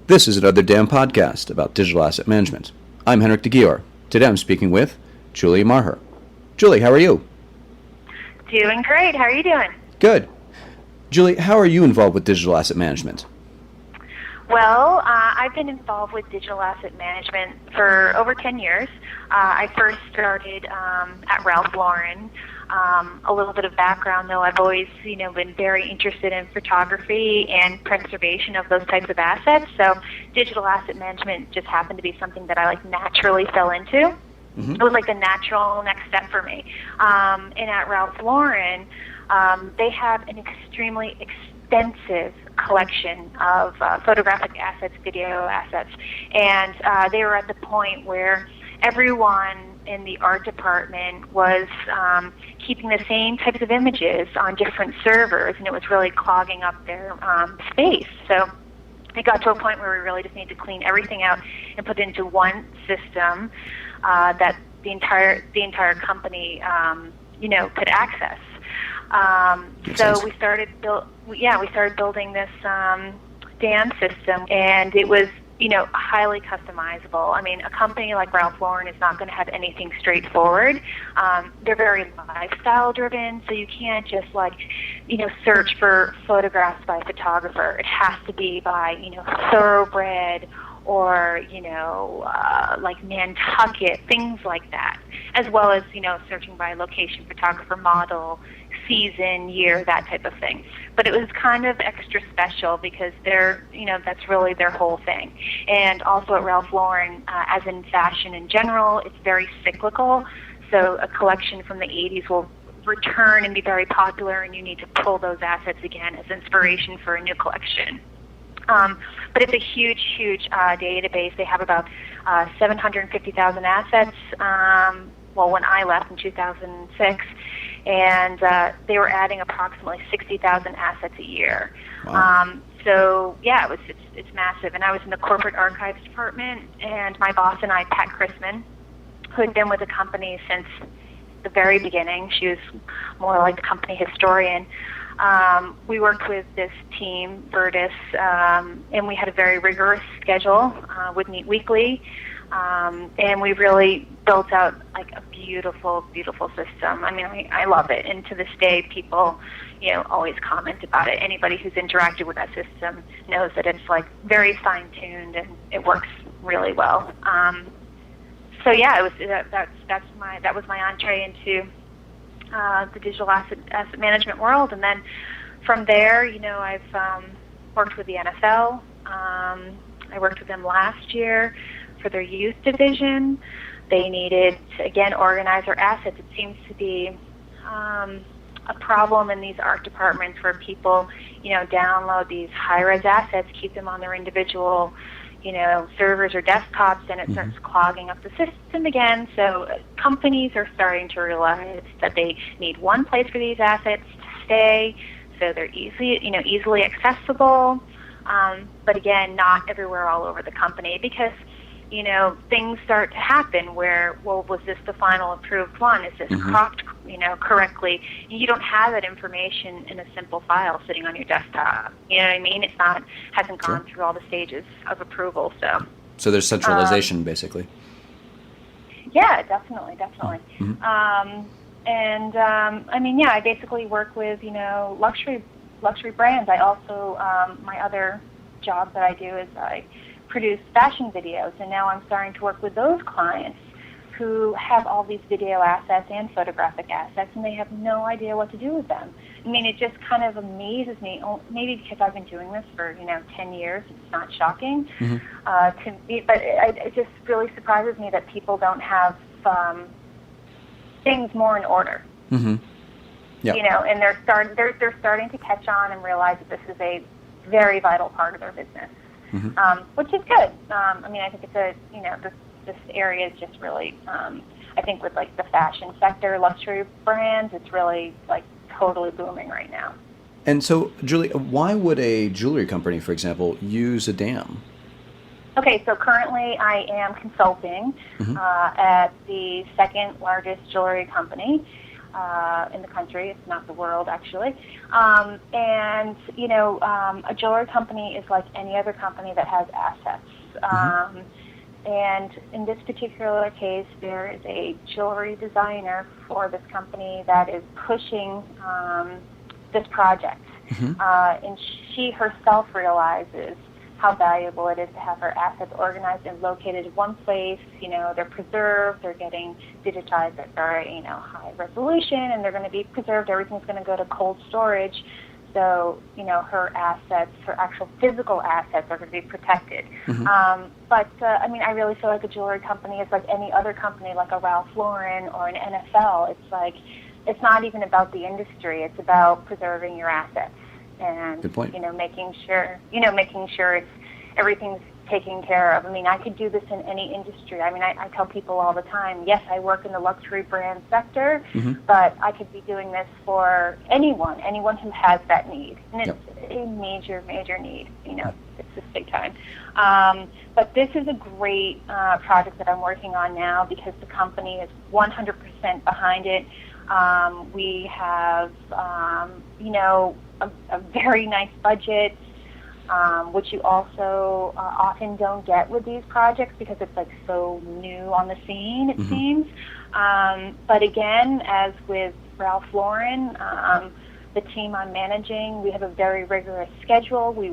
This is another damn podcast about digital asset management. I'm Henrik Gyor. Today I'm speaking with Julie Maher. Julie, how are you? Doing great. How are you doing? Good. Julie, how are you involved with digital asset management? Well, I've been involved with digital asset management for over 10 years. I first started at Ralph Lauren. A little bit of background, though, I've always, been very interested in photography and preservation of those types of assets. So digital asset management just happened to be something that I naturally fell into. Mm-hmm. It was like the natural next step for me. And at Ralph Lauren, they have an extremely extensive collection of photographic assets, video assets, and they were at the point where everyone in the art department was keeping the same types of images on different servers, and it was really clogging up their space. So it got to a point where we really just needed to clean everything out and put it into one system that the entire company could access. So we started building this DAM system, and it was highly customizable. I mean, a company like Ralph Lauren is not going to have anything straightforward. They're very lifestyle driven, so you can't just search for photographs by a photographer. It has to be by thoroughbred or like Nantucket, things like that, as well as searching by location, photographer, model, season, year, that type of thing. But it was kind of extra special because that's really their whole thing. And also at Ralph Lauren, as in fashion in general, it's very cyclical. So a collection from the 80s will return and be very popular, and you need to pull those assets again as inspiration for a new collection. But it's a huge database. They have about 750,000 assets. When I left in 2006, and they were adding approximately 60,000 assets a year. Wow. So yeah, it's massive. And I was in the corporate archives department, and my boss and I, Pat Chrisman, who had been with the company since the very beginning, she was more like a company historian. We worked with this team, Virtus, and we had a very rigorous schedule. Would meet weekly. And we really built out a beautiful system. I mean, I love it. And to this day, people, always comment about it. Anybody who's interacted with that system knows that it's very fine-tuned and it works really well. So yeah, it was that was my entree into the digital asset management world. And then from there, I've worked with the NFL. I worked with them last year for their youth division. They needed to, again, organize their assets. It seems to be a problem in these art departments where people, download these high-res assets, keep them on their individual, servers or desktops, and it starts clogging up the system again. So companies are starting to realize that they need one place for these assets to stay, so they're easily accessible. But again, not everywhere all over the company, because things start to happen where, was this the final approved one? Is this cropped, correctly? You don't have that information in a simple file sitting on your desktop. You know what I mean? It's hasn't gone through all the stages of approval. So there's centralization, basically. Yeah, definitely. Mm-hmm. I basically work with, luxury brands. I also, my other job that I do is I produce fashion videos, and now I'm starting to work with those clients who have all these video assets and photographic assets, and they have no idea what to do with them. I mean, it just kind of amazes me, maybe because I've been doing this for 10 years. It's not shocking to me, but it just really surprises me that people don't have things more in order. Mm-hmm. Yep. And they're starting to catch on and realize that this is a very vital part of their business. Mm-hmm. Which is good. I think it's this area is just really, I think with the fashion sector, luxury brands, it's really totally booming right now. And so, Julie, why would a jewelry company, for example, use a DAM? Okay, so currently I am consulting at the second largest jewelry company. in the country, if not the world, actually. And, a jewelry company is like any other company that has assets. And in this particular case, there is a jewelry designer for this company that is pushing this project. And she herself realizes how valuable it is to have her assets organized and located in one place. They're preserved, they're getting digitized at very, high resolution, and they're going to be preserved. Everything's going to go to cold storage. So, her assets, her actual physical assets are going to be protected. I really feel like a jewelry company is like any other company, like a Ralph Lauren or an NFL. It's like, it's not even about the industry. It's about preserving your assets and, Good point. making sure everything's taken care of. I could do this in any industry. I tell people all the time, yes, I work in the luxury brand sector, but I could be doing this for anyone who has that need. And it's a major, major need. It's just big time. But this is a great project that I'm working on now because the company is 100% behind it. We have, a very nice budget, which you also often don't get with these projects because it's like so new on the scene, it seems. But again, as with Ralph Lauren, the team I'm managing, we have a very rigorous schedule. We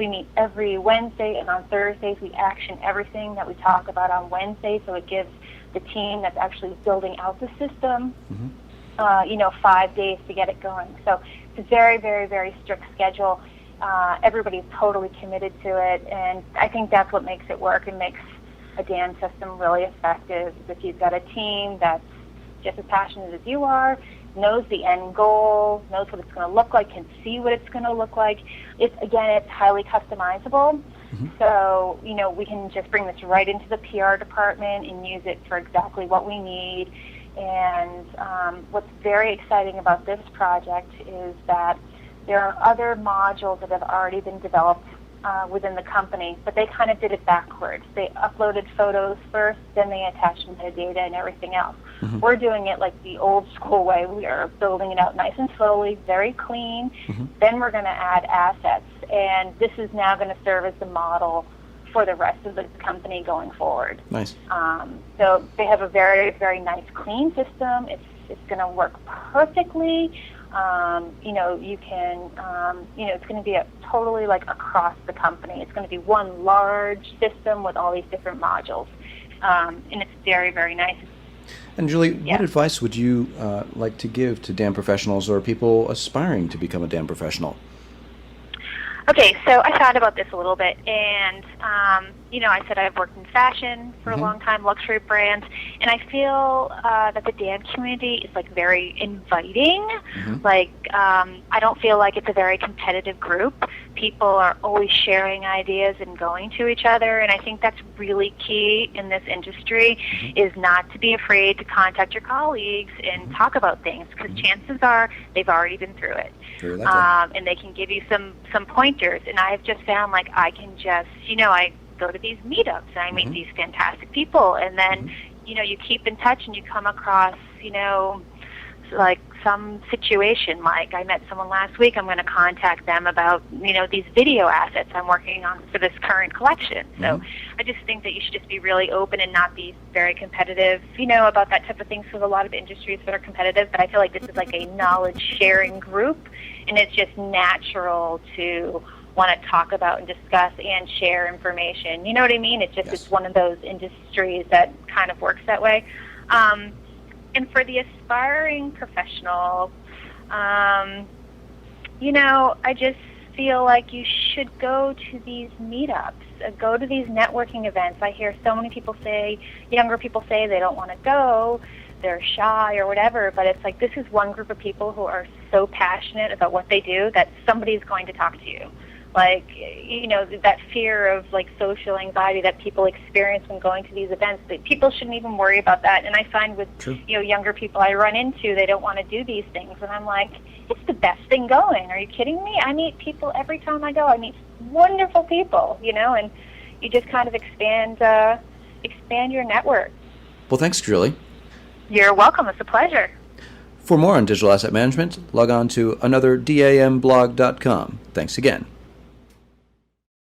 meet every Wednesday, and on Thursdays we action everything that we talk about on Wednesday, so it gives the team that's actually building out the system 5 days to get it going. So it's a very, very, very strict schedule. Everybody's totally committed to it, and I think that's what makes it work and makes a dam system really effective. If you've got a team that's just as passionate as you are, knows the end goal, knows what it's going to look like, can see what it's going to look like. It's highly customizable. So, we can just bring this right into the PR department and use it for exactly what we need. And what's very exciting about this project is that there are other modules that have already been developed within the company, but they kind of did it backwards. They uploaded photos first, then they attached metadata and everything else. We're doing it like the old school way. We are building it out nice and slowly, very clean. Then we're going to add assets, and this is now going to serve as the model for the rest of the company going forward. Nice. So they have a very, very nice, clean system. It's going to work perfectly. You can, it's going to be totally like across the company. It's going to be one large system with all these different modules, and it's very, very nice. And Julie, what advice would you like to give to dam professionals or people aspiring to become a dam professional? Okay, so I thought about this a little bit, and I said I've worked in fashion for a long time, luxury brands, and I feel that the dam community is like very inviting. Like I don't feel like it's a very competitive group. People are always sharing ideas and going to each other, and I think that's really key in this industry, is not to be afraid to contact your colleagues and talk about things, because chances are they've already been through it. And they can give you some pointers. And I've just found like I can just, I go to these meetups and I meet these fantastic people, and then, you keep in touch and you come across, like some situation. Like I met someone last week. I'm going to contact them about, these video assets I'm working on for this current collection. So I just think that you should just be really open and not be very competitive, about that type of thing. So a lot of industries that are competitive, but I feel like this is like a knowledge sharing group, and it's just natural to want to talk about and discuss and share information. You know what I mean? It's just, it's one of those industries that kind of works that way. And for the aspiring professional, I just feel like you should go to these meetups, go to these networking events. I hear so many people say, younger people say they don't want to go, they're shy or whatever, but it's like this is one group of people who are so passionate about what they do that somebody's going to talk to you. Like, that fear of like social anxiety that people experience when going to these events, that people shouldn't even worry about that. And I find with, younger people I run into, they don't want to do these things. And I'm like, it's the best thing going. Are you kidding me? I meet people every time I go. I meet wonderful people, and you just kind of expand your network. Well, thanks, Julie. You're welcome. It's a pleasure. For more on digital asset management, log on to another damblog.com. Thanks again.